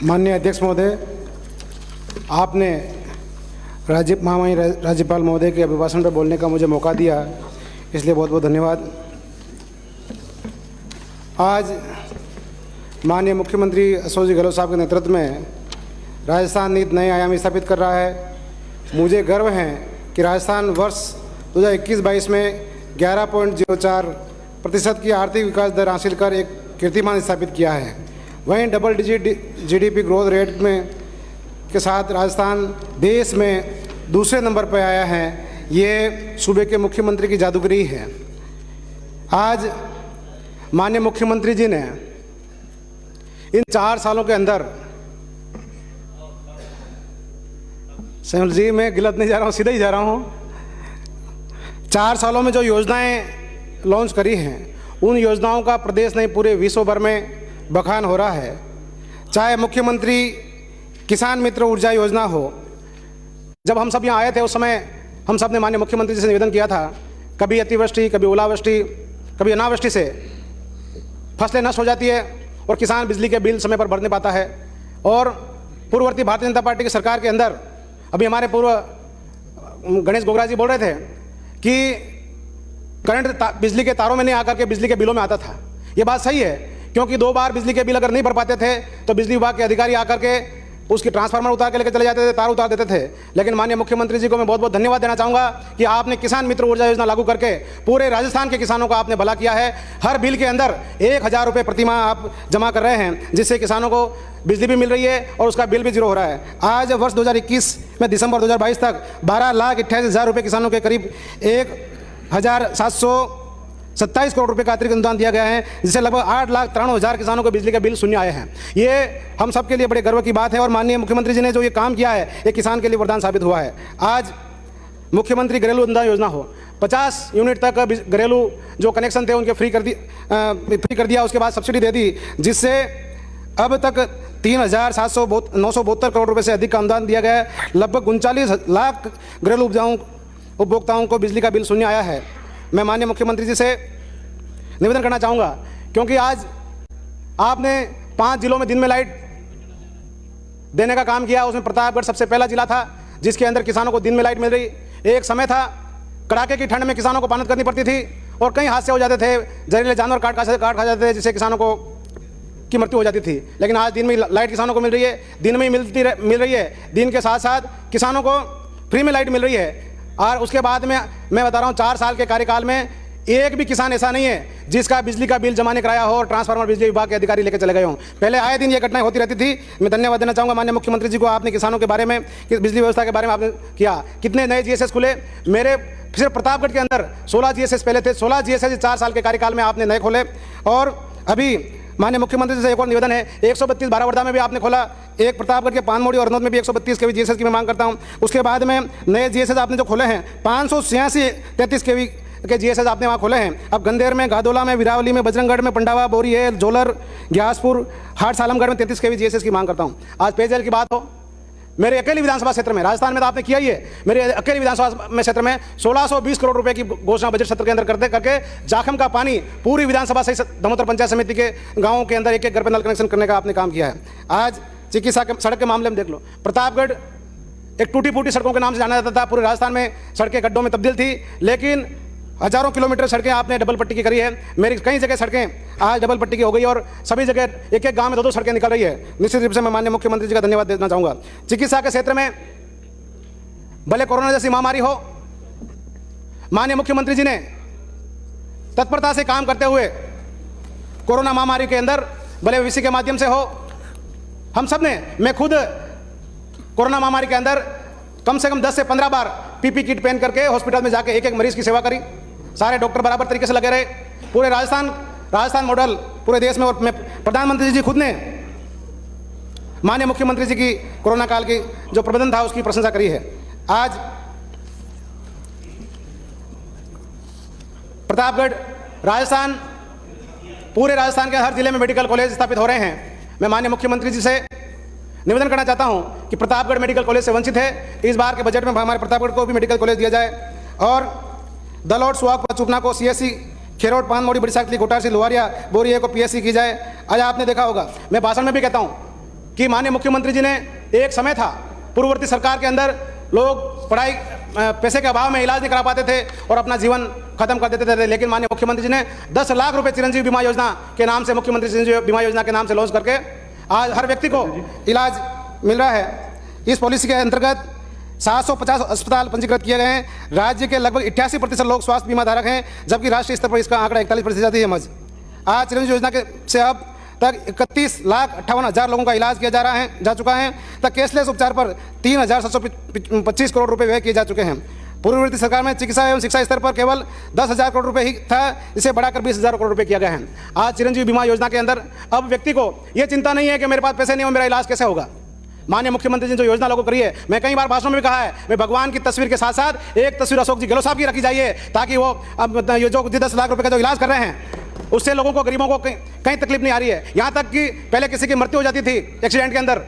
माननीय अध्यक्ष महोदय, आपने महामहिम राज्यपाल महोदय के अभिभाषण पर बोलने का मुझे मौका दिया, इसलिए बहुत बहुत धन्यवाद। आज माननीय मुख्यमंत्री अशोक जी गहलोत साहब के नेतृत्व में राजस्थान नीति नए आयाम स्थापित कर रहा है। मुझे गर्व है कि राजस्थान वर्ष 2021-22 में 11.04% की आर्थिक विकास दर हासिल कर एक कीर्तिमान स्थापित किया है। वहीं double digit GDP growth rate में के साथ राजस्थान देश में दूसरे नंबर पर आया है। ये सूबे के मुख्यमंत्री की जादूगरी है। आज माननीय मुख्यमंत्री जी ने इन 4 सालों के अंदर, सैमुल जी मैं गिलत नहीं जा रहा हूँ, सीधा ही जा रहा हूँ, 4 सालों में जो योजनाएं लॉन्च करी हैं, उन योजनाओं का प्रदेश नहीं पूरे विश्व भर में बखान हो रहा है। चाहे मुख्यमंत्री किसान मित्र ऊर्जा योजना हो, जब हम सब यहाँ आए थे उस समय हम सब ने माननीय मुख्यमंत्री जी से निवेदन किया था, कभी अतिवृष्टि, कभी ओलावृष्टि, कभी अनावृष्टि से फसलें नष्ट हो जाती है और किसान बिजली के बिल समय पर भर नहीं पाता है। और पूर्ववर्ती भारतीय जनता पार्टी की सरकार के अंदर अभी हमारे पूर्व गणेश गोगरा जी बोल रहे थे कि करंट बिजली के तारों में नहीं आकर के बिजली के बिलों में आता था। ये बात सही है, क्योंकि 2 बार बिजली के बिल अगर नहीं भर पाते थे तो बिजली विभाग के अधिकारी आकर के उसकी ट्रांसफार्मर उतार के लेकर चले जाते थे, तार उतार देते थे। लेकिन माननीय मुख्यमंत्री जी को मैं बहुत बहुत धन्यवाद देना चाहूँगा कि आपने किसान मित्र ऊर्जा योजना लागू करके पूरे राजस्थान के किसानों का आपने भला किया है। हर बिल के अंदर 1000 रुपये प्रतिमाह आप जमा कर रहे हैं, जिससे किसानों को बिजली भी मिल रही है और उसका बिल भी जीरो हो रहा है। आज वर्ष 2021 में दिसंबर 2022 तक 12,28,000 रुपये किसानों के करीब 1,727 करोड़ रुपए का अतिरिक्त अनुदान दिया गया है, जिससे लगभग 8,93,000 किसानों को बिजली का बिल शून्य आए हैं। ये हम सबके लिए बड़े गर्व की बात है और माननीय मुख्यमंत्री जी ने जो ये काम किया है, ये किसान के लिए वरदान साबित हुआ है। आज मुख्यमंत्री घरेलू अनुदान योजना हो, 50 यूनिट तक घरेलू जो कनेक्शन थे उनके फ्री कर दिया, उसके बाद सब्सिडी दे दी, जिससे अब तक 3,972 करोड़ रुपये से अधिक का अनुदान दिया गया है। लगभग 39 लाख घरेलू उपभोक्ताओं को बिजली का बिल शून्य आया है। मैं माननीय मुख्यमंत्री जी से निवेदन करना चाहूँगा, क्योंकि आज आपने 5 जिलों में दिन में लाइट देने का काम किया। उसमें प्रतापगढ़ सबसे पहला जिला था जिसके अंदर किसानों को दिन में लाइट मिल रही। एक समय था कड़ाके की ठंड में किसानों को पानत करनी पड़ती थी और कई हादसे हो जाते थे, जहरीले जानवर काट खा जाते थे, जिससे किसानों को की मृत्यु हो जाती थी। लेकिन आज दिन में लाइट किसानों को मिल रही है, दिन में ही मिल रही है। दिन के साथ साथ किसानों को फ्री में लाइट मिल रही है। और उसके बाद में मैं बता रहा हूँ, 4 साल के कार्यकाल में एक भी किसान ऐसा नहीं है जिसका बिजली का बिल जमा नहीं कराया हो और ट्रांसफार्मर बिजली विभाग के अधिकारी लेकर चले गए हों। पहले आए दिन ये घटनाएं होती रहती थी। मैं धन्यवाद देना चाहूँगा माननीय मुख्यमंत्री जी को, आपने किसानों के बारे में, बिजली व्यवस्था के बारे में आपने किया। कितने नए जीएसएस खुले, मेरे सिर्फ प्रतापगढ़ के अंदर 16 जीएसएस पहले थे, 16 जीएसएस 4 साल के कार्यकाल में आपने नए खोले। और अभी माननीय मुख्यमंत्री जी से एक और निवेदन है, 132 बारावरदा में भी आपने खोला, एक प्रतापगढ़ के पानमोड़ी और हरनौत में भी 132 केवी जीएसएस की मैं मांग करता हूं। उसके बाद में नए जीएसएस आपने जो खोले हैं, 586 33 केवी के जीएसएस आपने वहाँ खोले हैं। अब गंदेर में, गादोला में, वीरावली में, बजरंगगढ़ में, पंडावा, बोरी है, जोलर, ग्यासपुर, हाट सालमगढ़ में 33 केवी जीएसएस की मांग करता हूँ। आज पेयजल की बात हो, मेरे अकेली विधानसभा क्षेत्र में, राजस्थान में तो आपने किया ही है, मेरे अकेली विधानसभा में क्षेत्र में 1620 करोड़ रुपए की घोषणा बजट सत्र के अंदर करके जाखम का पानी पूरी विधानसभा से दमोतर पंचायत समिति के गांवों के अंदर एक घर पे नल कनेक्शन करने का आपने काम किया है। आज चिकित्सा के सड़क के मामले में देख लो, प्रतापगढ़ एक टूटी फूटी सड़कों के नाम से जाना जाता था, पूरे राजस्थान में सड़कें गड्ढों में तब्दील थी, लेकिन हजारों किलोमीटर सड़कें आपने डबल पट्टी की करी है। मेरी कई जगह सड़कें आज डबल पट्टी की हो गई और सभी जगह एक एक गांव में 2-2 सड़कें निकल रही है। निश्चित रूप से मैं माननीय मुख्यमंत्री जी का धन्यवाद देना चाहूँगा। चिकित्सा के क्षेत्र में भले कोरोना जैसी महामारी हो, माननीय मुख्यमंत्री जी ने तत्परता से काम करते हुए कोरोना महामारी के अंदर, भले वीसी के माध्यम से हो, हम सब ने, मैं खुद कोरोना महामारी के अंदर कम से कम 10 से 15 बार पीपी किट पहन करके हॉस्पिटल में जाके एक मरीज की सेवा करी। सारे डॉक्टर बराबर तरीके से लगे रहे। पूरे राजस्थान मॉडल पूरे देश में, और मैं प्रधानमंत्री जी खुद ने माननीय मुख्यमंत्री जी की कोरोना काल की जो प्रबंधन था उसकी प्रशंसा करी है। आज प्रतापगढ़, राजस्थान, पूरे राजस्थान के हर जिले में मेडिकल कॉलेज स्थापित हो रहे हैं। मैं माननीय मुख्यमंत्री जी से निवेदन करना चाहता हूं कि प्रतापगढ़ मेडिकल कॉलेज से वंचित है, इस बार के बजट में हमारे प्रतापगढ़ को भी मेडिकल कॉलेज दिया जाए। और दलोट, सुहागपुर, चुपना को सीएससी खेरोड पान मोड़ी बड़ी साकली कोटार लोहारिया बोरिया को पीएससी की जाए। आज आपने देखा होगा, मैं भाषण में भी कहता हूँ कि माननीय मुख्यमंत्री जी ने, एक समय था पूर्ववर्ती सरकार के अंदर लोग पढ़ाई पैसे के अभाव में इलाज नहीं करा पाते थे और अपना जीवन खत्म कर देते थे, लेकिन माननीय मुख्यमंत्री जी ने 10 लाख रुपए चिरंजीवी बीमा योजना के नाम से, मुख्यमंत्री चिरंजीवी बीमा योजना के नाम से लॉन्च करके आज हर व्यक्ति को इलाज मिल रहा है। इस पॉलिसी के अंतर्गत 750 अस्पताल पंजीकृत किए गए हैं। राज्य के लगभग 88% लोग स्वास्थ्य बीमा धारक हैं, जबकि राष्ट्रीय स्तर पर इसका आंकड़ा 41% ही है। मज आज चिरंजीवी योजना के से अब तक 31,58,000 लोगों का इलाज किया जा चुका है, तक कैशलेस उपचार पर 3,725 करोड़ रुपए व्यय किए जा चुके हैं। पूर्ववर्ती सरकार में चिकित्सा एवं शिक्षा स्तर पर केवल 10,000 करोड़ रुपए ही था, इसे बढ़ाकर 20,000 करोड़ रुपए किया गया है। आज चिरंजीवी बीमा योजना के अंदर अब व्यक्ति को यह चिंता नहीं है कि मेरे पास पैसे नहीं हो, मेरा इलाज कैसे होगा। माननीय मुख्यमंत्री जी ने जो योजना लागू करी है, मैं कई बार भाषणों में भी कहा है, मैं भगवान की तस्वीर के साथ साथ एक तस्वीर अशोक जी गहलोत साहब की रखी जाइए, ताकि वो अब ये जो 10 लाख रुपए का जो इलाज कर रहे हैं उससे लोगों को, गरीबों को कहीं तकलीफ नहीं आ रही है। यहाँ तक कि पहले किसी की मृत्यु हो जाती थी एक्सीडेंट के अंदर,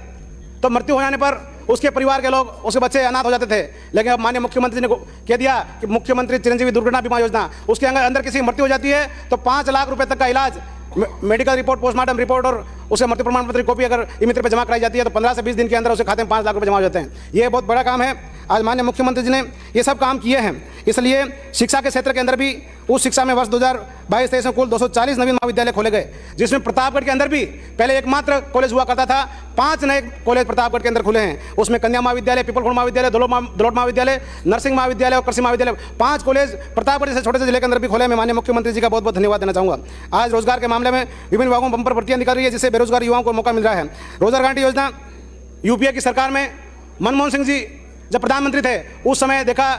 तो मृत्यु हो जाने पर उसके परिवार के लोग, उसके बच्चे अनाथ हो जाते थे, लेकिन अब माननीय मुख्यमंत्री ने कह दिया कि मुख्यमंत्री चिरंजीवी दुर्घटना बीमा योजना, उसके अंदर किसी की मृत्यु हो जाती है तो 5 लाख रुपए तक का इलाज, मेडिकल रिपोर्ट, पोस्टमार्टम रिपोर्ट और उसके मृत्यु प्रमाण पत्र की कॉपी अगर ई-मित्र पर जमा कराई जाती है तो 15 से 20 दिन के अंदर उसके खाते में 5 लाख रुपए जमा हो जाते हैं। ये बहुत बड़ा काम है। आज माननीय मुख्यमंत्री जी ने ये सब काम किए हैं, इसलिए शिक्षा के क्षेत्र के अंदर भी उस शिक्षा में वर्ष 2022-23 में कुल 240 नवीन महाविद्यालय खोले गए, जिसमें प्रतापगढ़ के अंदर भी पहले एकमात्र कॉलेज हुआ करता था, 5 नए कॉलेज प्रतापगढ़ के अंदर खुले हैं। उसमें कन्या महाविद्यालय, पीपलखोड़ महाविद्यालय, दलोट महाविद्यालय, नर्सिंग महाविद्यालय और कृषि महाविद्यालय, 5 कॉलेज प्रतापगढ़ जैसे छोटे से जिले के अंदर भी खोले। मैं माननीय मुख्यमंत्री जी का बहुत बहुत धन्यवाद देना चाहूँगा। आज रोजगार के मामले में विभिन्न विभागों में बंपर भर्तियां निकल रही है, जिससे बेरोजगार युवाओं को मौका मिल रहा है। रोजगार गारंटी योजना यूपीए की सरकार में मनमोहन सिंह जी जब प्रधानमंत्री थे उस समय देखा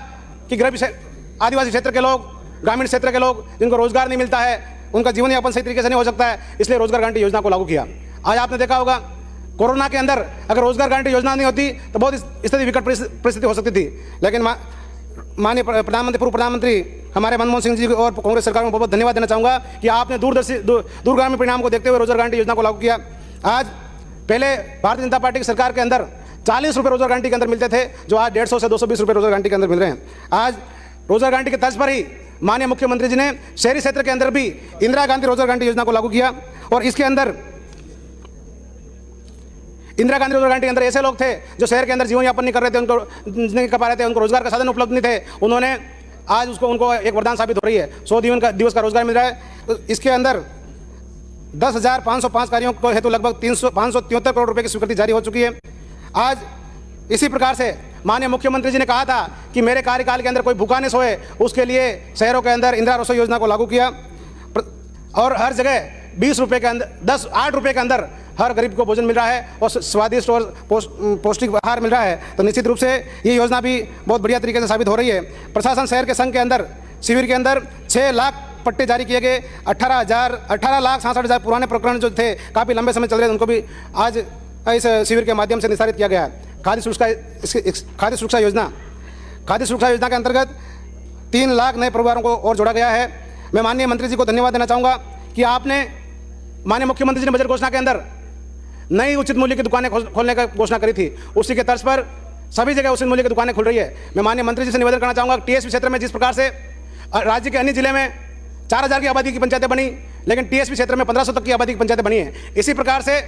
कि गरीब आदिवासी क्षेत्र के लोग, ग्रामीण क्षेत्र के लोग जिनको रोजगार नहीं मिलता है, उनका जीवन यापन सही तरीके से नहीं हो सकता है, इसलिए रोजगार गारंटी योजना को लागू किया। आज आपने देखा होगा कोरोना के अंदर अगर रोजगार गारंटी योजना नहीं होती तो बहुत स्थिति विकट परिस्थिति हो सकती थी, लेकिन माननीय प्रधानमंत्री, पूर्व प्रधानमंत्री हमारे मनमोहन सिंह जी और कांग्रेस सरकार को बहुत धन्यवाद देना चाहूँगा कि आपने दूरगामी परिणाम को देखते हुए रोजगार गारंटी योजना को लागू किया। आज पहले भारतीय जनता पार्टी की सरकार के अंदर 40 रुपये रोजगार गारंटी के अंदर मिलते थे, जो आज 150 से 220 रुपये रोजगार गारंटी के अंदर मिल रहे हैं। आज रोजगार गारंटी के तर्ज पर ही माननीय मुख्यमंत्री जी ने शहरी क्षेत्र के अंदर भी इंदिरा गांधी रोजगार गारंटी योजना को लागू किया, और इसके अंदर इंदिरा गांधी रोजगार गारंटी के अंदर ऐसे लोग थे जो शहर के अंदर जीवन यापन नहीं कर रहे थे, उनको नहीं कर पा रहे थे, उनको रोजगार का साधन उपलब्ध नहीं थे, उन्होंने आज उनको एक वरदान साबित हो रही है। 100 दिवस का रोजगार मिल रहा है। इसके अंदर 10,505 कार्यों को हेतु लगभग 573 करोड़ रुपए की स्वीकृति जारी हो चुकी है। आज इसी प्रकार से माननीय मुख्यमंत्री जी ने कहा था कि मेरे कार्यकाल के अंदर कोई भूखा नहीं सोए, उसके लिए शहरों के अंदर इंदिरा रसोई योजना को लागू किया, और हर जगह 20 रुपये के अंदर 8 रुपये के अंदर हर गरीब को भोजन मिल रहा है और स्वादिष्ट और पौष्टिक आहार मिल रहा है। तो निश्चित रूप से ये योजना भी बहुत बढ़िया तरीके से साबित हो रही है। प्रशासन शहर के संघ के अंदर शिविर के अंदर 6 लाख पट्टे जारी किए गए। 18,66,000 पुराने प्रकरण जो थे काफ़ी लंबे समय चल रहे थे, उनको भी आज इस शिविर के माध्यम से निस्तारित किया गया है। खाद्य सुरक्षा योजना के अंतर्गत 3 लाख नए परिवारों को और जोड़ा गया है। मैं माननीय मंत्री जी को धन्यवाद देना चाहूँगा कि आपने, माननीय मुख्यमंत्री जी ने बजट घोषणा के अंदर नई उचित मूल्य की दुकानें खोलने का घोषणा करी थी, उसी के तर्ज पर सभी जगह उचित मूल्य की दुकानें खुल रही है। मैं माननीय मंत्री जी से निवेदन करना चाहूँगा, टीएसपी क्षेत्र में जिस प्रकार से राज्य के अन्य जिले में 4,000 की आबादी की पंचायतें बनी, लेकिन टीएसपी क्षेत्र में 1,500 तक की आबादी की पंचायतें बनी है। इसी प्रकार से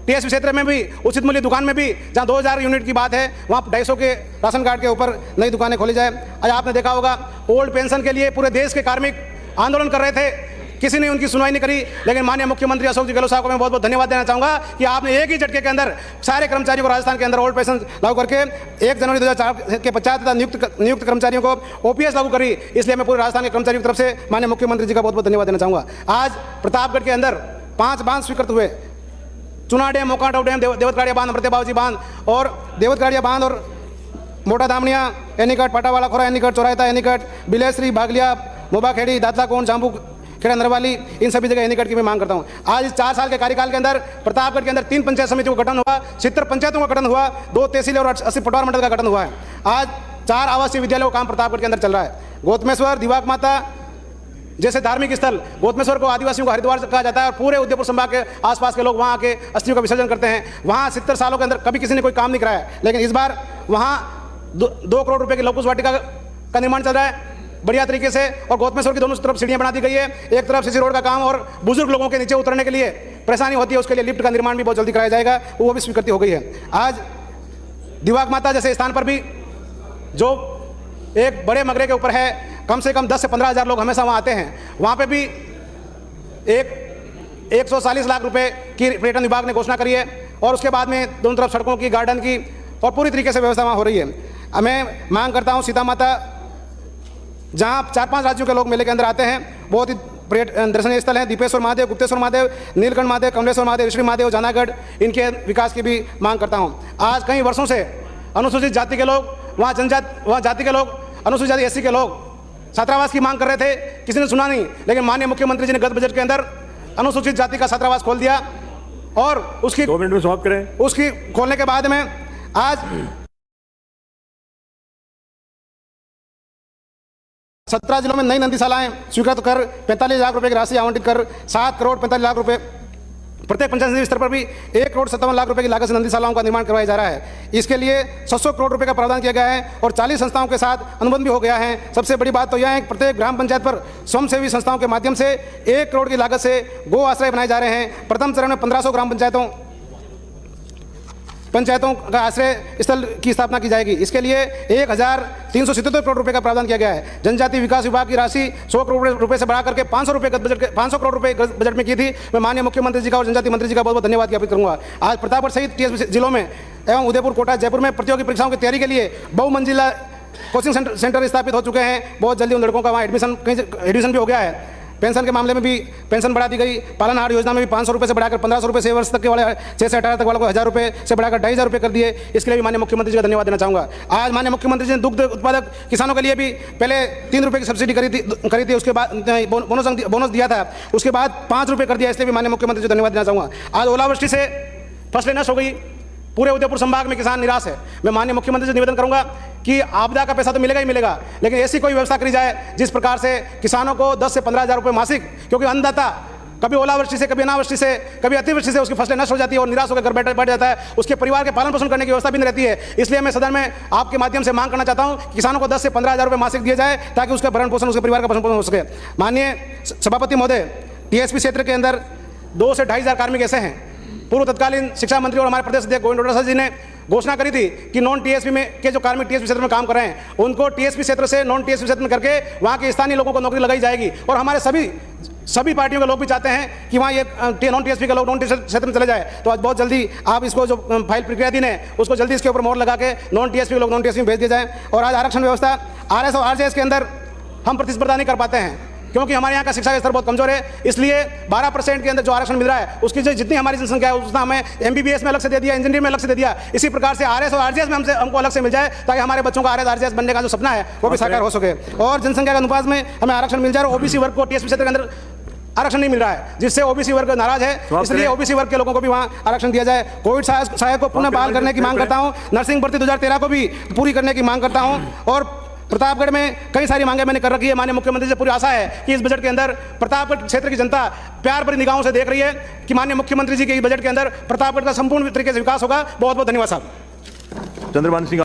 टीएसपी क्षेत्र में भी उचित मूल्य दुकान में भी जहाँ 2,000 यूनिट की बात है, वहाँ 250 के राशन कार्ड के ऊपर नई दुकानें खोली जाए। आज आपने देखा होगा ओल्ड पेंशन के लिए पूरे देश के कार्मिक आंदोलन कर रहे थे, किसी ने उनकी सुनवाई नहीं करी, लेकिन माननीय मुख्यमंत्री अशोक जी गहलोत साहब को मैं बहुत बहुत धन्यवाद देना चाहूँगा कि आपने एक ही झटके के अंदर सारे कर्मचारियों को राजस्थान के अंदर ओल्ड पेंशन लागू करके 1 जनवरी 2004 के पश्चात तथा नियुक्त कर्मचारियों को ओपीएस लागू करी। इसलिए मैं पूरे राजस्थान के कर्मचारियों की तरफ से माननीय मुख्यमंत्री जी का बहुत बहुत धन्यवाद देना चाहूँगा। आज प्रतापगढ़ के अंदर 5 बांध स्वीकृत हुए, चुना डैम, मोकाटो डैम, देवतगाड़िया बांध, अमृतबावजी बांध और देवतगाड़िया बांध और मोटा दामनिया, एनीकट, पाटावाला खोरा एनीकट, चौरायता एनीकट, बिलेश्री, भागलिया, मोबाखेड़ी, दातलाकोण, जाम्बू खेड़ा, नरवाली, इन सभी जगह एनीकट की मैं मांग करता हूँ। आज इस 4 साल के कार्यकाल के अंदर प्रतापगढ़ के अंदर 3 पंचायत समितियों का गठन हुआ, 70 पंचायतों का गठन हुआ, 2 तहसील और 80 पटवार मंडल का गठन हुआ है। आज 4 आवासीय विद्यालयों का काम प्रतापगढ़ के अंदर चल रहा है। गौतमेश्वर, दिवाक माता जैसे धार्मिक स्थल, गौतमेश्वर को आदिवासियों का हरिद्वार कहा जाता है और पूरे उदयपुर संभाग के आसपास के लोग वहाँ आके अस्थियों का विसर्जन करते हैं। वहाँ 70 सालों के अंदर कभी किसी ने कोई काम नहीं कराया, लेकिन इस बार वहाँ 2 करोड़ रुपए की लवकुश वाटिका का निर्माण चल रहा है। बढ़िया तरीके से, और गौतमेश्वर की दोनों तरफ सीढ़ियां बना दी गई है। एक तरफ सीसी रोड का काम और बुजुर्ग लोगों के नीचे उतरने के लिए परेशानी होती है, उसके लिए लिफ्ट का निर्माण भी बहुत जल्दी कराया जाएगा, वो भी स्वीकृति हो गई है। आज दिवाग माता जैसे स्थान पर भी, जो एक बड़े मगरे के ऊपर है, कम से कम 10 से 15 हज़ार लोग हमेशा वहाँ आते हैं, वहाँ पे भी 140 लाख रुपए की पर्यटन विभाग ने घोषणा करी है, और उसके बाद में दोनों तरफ सड़कों की, गार्डन की और पूरी तरीके से व्यवस्था वहाँ हो रही है। मैं मांग करता हूँ, सीता माता जहाँ 4-5 राज्यों के लोग मेले के अंदर आते हैं, बहुत ही दर्शनीय स्थल हैं, दीपेश्वर महादेव, गुप्तेश्वर महादेव, नीलकंठ महादेव, कमलेश्वर महादेव, ऋषि महादेव, जानागढ़, इनके विकास की भी मांग करता हूँ। आज कई वर्षों से अनुसूचित जाति के लोग वहाँ जाति के लोग, अनुसूचित जाति एससी के लोग छात्रावास की मांग कर रहे थे, किसी ने सुना नहीं, लेकिन माननीय मुख्यमंत्री जी ने गत बजट के अंदर अनुसूचित जाति का छात्रावास खोल दिया, और उसकी 2 मिनट में समाप्त करें। उसकी खोलने के बाद में आज 17 जिलों में नई नंदीशालाएं स्वीकृत कर 45 लाख रुपए की राशि आवंटित कर 7 करोड़ 45 लाख रुपए, प्रत्येक पंचायत स्तर पर भी 1 करोड़ 57 लाख रुपए की लागत से नंदीशालाओं का निर्माण करवाया जा रहा है। इसके लिए 700 करोड़ रुपए का प्रावधान किया गया है और 40 संस्थाओं के साथ अनुबंध भी हो गया है। सबसे बड़ी बात तो यह है कि प्रत्येक ग्राम पंचायत पर स्वयंसेवी संस्थाओं के माध्यम से 1 करोड़ की लागत से गो आश्रय बनाए जा रहे हैं। प्रथम चरण में 1500 ग्राम पंचायतों का आश्रय स्थल की स्थापना की जाएगी। इसके लिए 1377 करोड़ रुपए का प्रावधान किया गया है। जनजाति विकास विभाग की राशि 100 करोड़ रुपए से बढ़ा करके 500 करोड़ रुपए बजट में की थी। मैं माननीय मुख्यमंत्री जी का और जनजाति मंत्री जी का बहुत बहुत धन्यवाद ज्ञापित करूंगा। आज प्रतापगढ़ सहित 30 जिलों में एवं उदयपुर, कोटा, जयपुर में प्रतियोगी परीक्षाओं की तैयारी के लिए बहुमंजिला कोचिंग सेंटर स्थापित हो चुके हैं। बहुत जल्दी उन लड़कों का वहाँ एडमिशन भी हो गया है। पेंशन के मामले में भी पेंशन बढ़ा दी गई। पालनहार योजना में भी 500 रुपये से बढ़ाकर 1500 रुपये, 6 वर्ष तक के वाले 6 से 18 तक वालों को 1000 रुपये से बढ़ाकर 2500 रुपये कर दिए। इसके लिए भी माननीय मुख्यमंत्री जी का धन्यवाद देना चाहूँगा। आज माननीय मुख्यमंत्री जी ने दुग्ध उत्पादक किसानों के लिए भी पहले 3 रुपये की सब्सिडी करी थी, उसके बाद बोनस दिया था, उसके बाद 5 रुपये कर दिया। इसलिए भी माननीय मुख्यमंत्री जी को धन्यवाद देना चाहूँगा। आज ओलावृष्टि से फसलें नष्ट हो गई, पूरे उदयपुर संभाग में किसान निराश है। मैं माननीय मुख्यमंत्री से निवेदन करूंगा कि आपदा का पैसा तो मिलेगा ही मिलेगा, लेकिन ऐसी कोई व्यवस्था करी जाए जिस प्रकार से किसानों को 10 से 15 हज़ार रुपये मासिक, क्योंकि अन्नदाता कभी ओलावृष्टि से, कभी अनावृष्टि से, कभी अतिवृष्टि से उसकी फसलें नष्ट हो जाती है और निराश होकर घर बैठ जाता है, उसके परिवार के पालन पोषण करने की व्यवस्था भी नहीं रहती है। इसलिए मैं सदन में आपके माध्यम से मांग करना चाहता हूं कि किसानों को 10 से 15 हज़ार रुपये मासिक दिए जाए, ताकि उसका भरण पोषण, उसके परिवार का भरण पोषण हो सके। माननीय सभापति महोदय, टीएसपी क्षेत्र के अंदर 2 से 2.5 हज़ार कार्मिक ऐसे हैं। पूर्व तत्कालीन शिक्षा मंत्री और हमारे प्रदेश अध्यक्ष गोविंद डोटासरा जी ने घोषणा करी थी कि नॉन टीएसपी में के जो कार्मिक टीएसपी क्षेत्र में काम कर रहे हैं, उनको टीएसपी क्षेत्र से नॉन टीएसपी क्षेत्र में करके वहाँ के स्थानीय लोगों को नौकरी लगाई जाएगी। और हमारे सभी पार्टियों के लोग भी चाहते हैं कि वहाँ ये नॉन टीएसपी के लोग नॉन टीएसपी क्षेत्र में चले जाए। तो आज बहुत जल्दी आप इसको जो फाइल प्रक्रियाधीन है, उसको जल्दी इसके ऊपर मोहर लगा के नॉन टीएसपी के लोग नॉन टीएसपी में भेज दिए जाए। और आज आरक्षण व्यवस्था आरएस और आरजेएस के अंदर हम प्रतिस्पर्धा नहीं कर पाते हैं, क्योंकि हमारे यहाँ का शिक्षा का स्तर बहुत कमजोर है। इसलिए 12% के अंदर जो आरक्षण मिल रहा है, उसकी जो जितनी हमारी जनसंख्या है उतना हमें एमबीबीएस में अलग से दे दिया, इंजीनियरिंग में अलग से दे दिया। इसी प्रकार से आरएस और आरजेएस में हमको अलग से मिल जाए, ताकि हमारे बच्चों का आरएस आरजेएस बनने का जो सपना है वो भी साकार हो सके। और जनसंख्या के अनुपात में हमें आरक्षण मिल जाए। और ओबीसी वर्ग को टीएसपी क्षेत्र के अंदर आरक्षण नहीं मिल रहा है, जिससे ओबीसी वर्ग नाराज है। इसलिए ओबीसी वर्ग के लोगों को भी वहाँ आरक्षण दिया जाए। कोविड सहायक को पुनः बहाल करने की मांग करता हूँ। नर्सिंग भर्ती 2013 को भी पूरी करने की मांग करता हूँ। और प्रतापगढ़ में कई सारी मांगे मैंने कर रखी है। माननीय मुख्यमंत्री से पूरी आशा है कि इस बजट के अंदर प्रतापगढ़ क्षेत्र की जनता प्यार भरी निगाहों से देख रही है कि माननीय मुख्यमंत्री जी के इस बजट के अंदर प्रतापगढ़ का संपूर्ण तरीके से विकास होगा। बहुत बहुत धन्यवाद साहब। चंद्रभान सिंह।